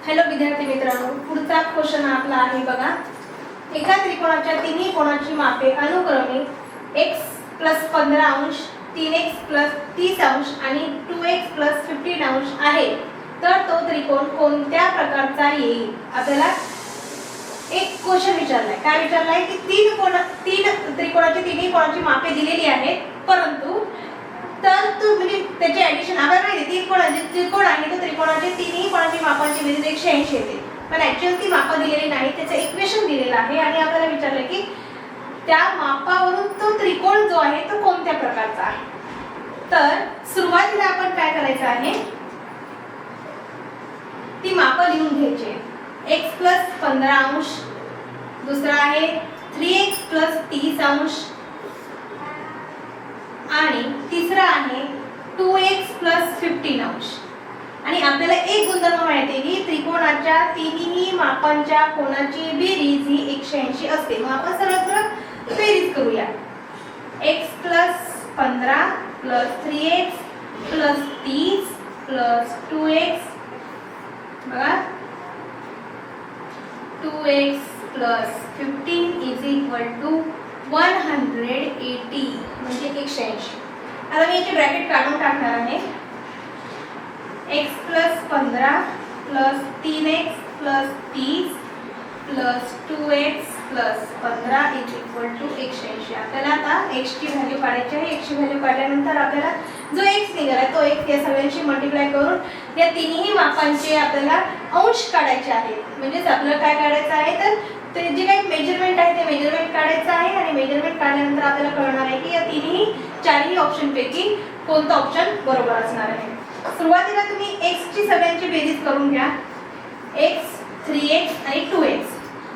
Hello विद्यार्थी मित्रांनो, पुढचा क्वेश्चन आपला आहे बघा. एका त्रिकोणाच्या तिन्ही कोणाची मापे अनुक्रमे x + 15 अंश, 3x + 30 अंश आणि 2x + 15 अंश आहे, तर तो त्रिकोण कोणत्या प्रकारचा येईल? आपल्याला एक क्वेश्चन विचारलाय. काय विचारलाय की तीन त्रिकोणाची तिन्ही कोणाची मापे दिलेली आहेत, परंतु तर तू म्हणजे त्याचे ऍडिशन आपल्याला माहिती तीन कोणाचे त्रिकोण आहे, तो त्रिकोणाचे तिन्ही कोणाची मापांची बेरीज 180 येते, पण ऍक्च्युअली ती मापा दिलेली नाही. त्याचं इक्वेशन दिलेलं आहे आणि आपल्याला विचारलं की त्या मापावरून तो त्रिकोण जो आहे तो कोणत्या प्रकारचा आहे. तर सुरुवातीला आपण काय करायचं आहे, ती मापं लिहून घ्यायची. x + 15 अंश, दुसरा आहे 3x + 30 अंश आणि तिसरा आहे 2x + 15 अंश. आणि आपल्याला एक गुणधर्म माहिती आहे की त्रिकोणाच्या तिन्ही मापांच्या कोणाची बेरीज ही 180 असते. मग आपण सरळ बेरीज करूया. x + 15 + 3x + 30 + 2x, बघा 2x + 15 = 180 म्हणजे 180. आता मी याचे ब्रॅकेट काढून टाकणार आहे. x + 15 + 3x + 30 + 2x + 15 = 180. आपल्याला आता x ची व्हॅल्यू काढायची आहे. x ची व्हॅल्यू काढल्यानंतर आपल्याला जो x निघाला तो x या सगळ्यांशी मल्टिप्लाय करून या तिन्ही मापांचे आपल्याला अंश काढायचे आहेत. म्हणजेच आपल्याला काय काढायचं आहे, तर ते जे काही मेजरमेंट आहे ते मेजरमेंट काढायचं आहे. आणि मेजरमेंट काढल्यानंतर आपल्याला कळणार आहे की या चारही ऑप्शन पैकी कोणता ऑप्शन बरोबर असणार आहे. सुरुवातीला तुम्ही x ची सगळ्यांची बेरीज करून घ्या. x 3x आणि 2x,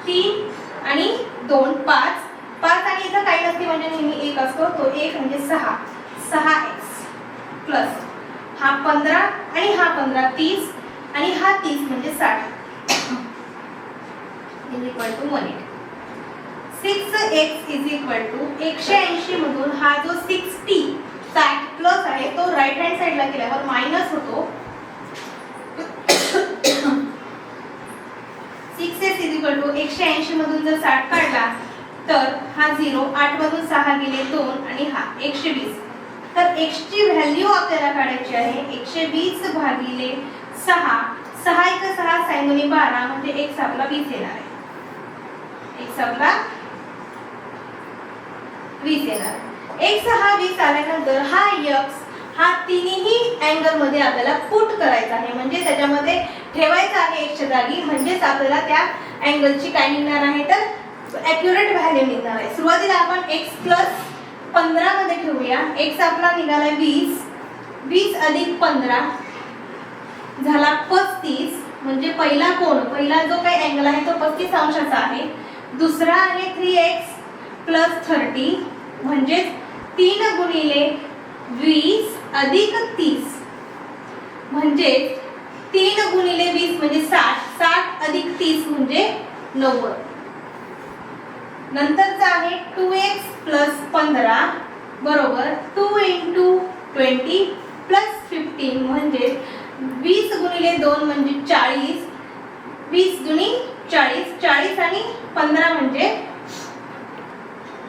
3 आणि 2 5, 5 आणि इथं काही नसते म्हणजे नेहमी 1 असतो, तो 1 म्हणजे 6, 6x प्लस हा 15 आणि हा 15 30 आणि हा 30 म्हणजे 60 = 180. 6x = 180 मधून हा जो 60 प्लस आहे तो राईट हँड साइडला केल्यावर मायनस होतो. 6x = 180 मधून जर 60 काढला तर हा 0, 8 मधून 6 गेले 2 आणि हा 120. तर x ची व्हॅल्यू आपल्याला काढायची आहे 120 भागिले 6. 6 × 6 sin 12 म्हणजे x आपला 20 येणार आहे. x आपला 20 येणार. x हा 20 आल्यानंतर हा x हा तिन्ही अँगल मध्ये आपल्याला पुट करायचा आहे, म्हणजे त्याच्यामध्ये ठेवायचा आहे x च्या जागी. म्हणजेच आपल्याला त्या अँगलची काय निघणार आहे, तर ॲक्युरेट व्हॅल्यू निघणार आहे. सुरुवातीला आपण x + 15 मध्ये ठेवूया. x आपला निघाला 20, 20 + 15 झाला 35. म्हणजे पहिला कोण, पहिला जो काही अँगल आहे तो 35 अंशाचा आहे. दुसरा आहे 3x + 30 म्हणजे 3 × 20 + 30 म्हणजे 3 × 20 म्हणजे 60, 60 + 30 म्हणजे 90. नंतरचा आहे 2x + 15 बरोबर 2 × 20 + 15 म्हणजे 20 × 2 म्हणजे 40, 20 × 40, 40 आणि 15 म्हणजे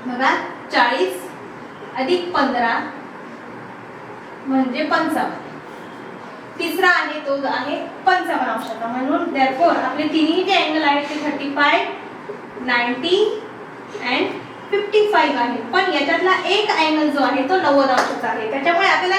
बघा 40 + 15 म्हणजे 55. तिसरा आहे तो आहे 55 अंशाचा. म्हणून therefore आपले तिन्ही जे अँगल आहेत ते 35, 90 and 55 आहे. पण याच्यातला एक अँगल जो आहे तो 90 अंशाचा आहे. त्याच्यामुळे आपल्याला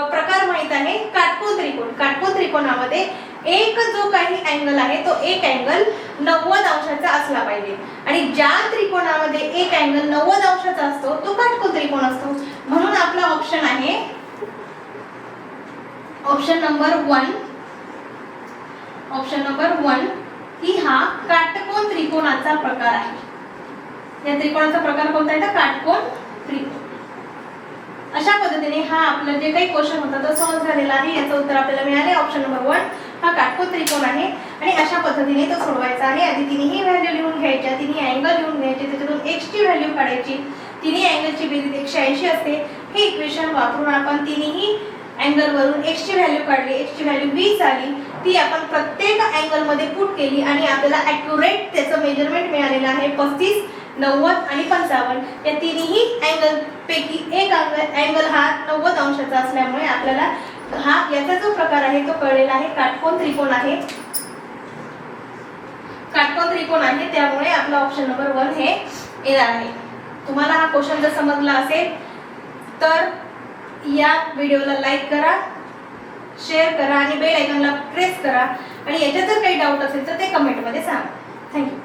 प्रकार माहित आहे काटकोन त्रिकोण. काटकोन त्रिकोणामध्ये एक जो काही अँगल आहे तो एक अँगल 90 अंशाचा असला पाहिजे. आणि ज्या त्रिकोणामध्ये एक अँगल 90 अंशाचा असतो तो काटकोन त्रिकोण असतो. म्हणून आपला ऑप्शन आहे ऑप्शन नंबर 1. ऑप्शन नंबर 1 ही हा काटकोन त्रिकोणाचा प्रकार आहे. या त्रिकोणाचा प्रकार कोणता आहे, तर काटकोन त्रिकोण. अशा पद्धतीने हा आपला जे काही क्वेश्चन होता तो सॉल्व्ह झालेला आहे. याचं उत्तर आपल्याला मिळाले. ऑप्शन नंबर 1 हा काटकोन त्रिकोण आहे आणि अशा पद्धतीने तो सोडवायचा आहे. आधी तिन्ही व्हॅल्यू लिहून घ्यायच्या, तिन्ही अँगल लिहून घ्यायचे, त्याच्यातून x ची व्हॅल्यू काढायची. तिन्ही अँगलची बेरीज 180 असते. हे इक्वेशन वापरून आपण तिन्ही अँगल वरून x ची व्हॅल्यू काढली. x ची व्हॅल्यू 20 आली. ती आपण प्रत्येक अँगलमध्ये पुट केली आणि आपल्याला ॲक्युरेट त्याचं मेजरमेंट मिळालेलं आहे 35, 90 आणि 55. या तिन्ही अँगल पैकी एक अँगल हा 90 अंशाचा असल्यामुळे आपल्याला हा याचा जो प्रकार आहे तो कळलेला आहे. काटकोन त्रिकोण आहे, काटकोन त्रिकोण आहे, त्यामुळे आपला ऑप्शन नंबर 1 हे येणार आहे. तुम्हाला हा क्वेश्चन जर समजला असेल तर या व्हिडिओला लाईक करा, शेअर करा आणि बेल आयकॉनला प्रेस करा आणि याच्यात जर काही डाऊट असेल तर ते कमेंटमध्ये सांगा. थँक्यू.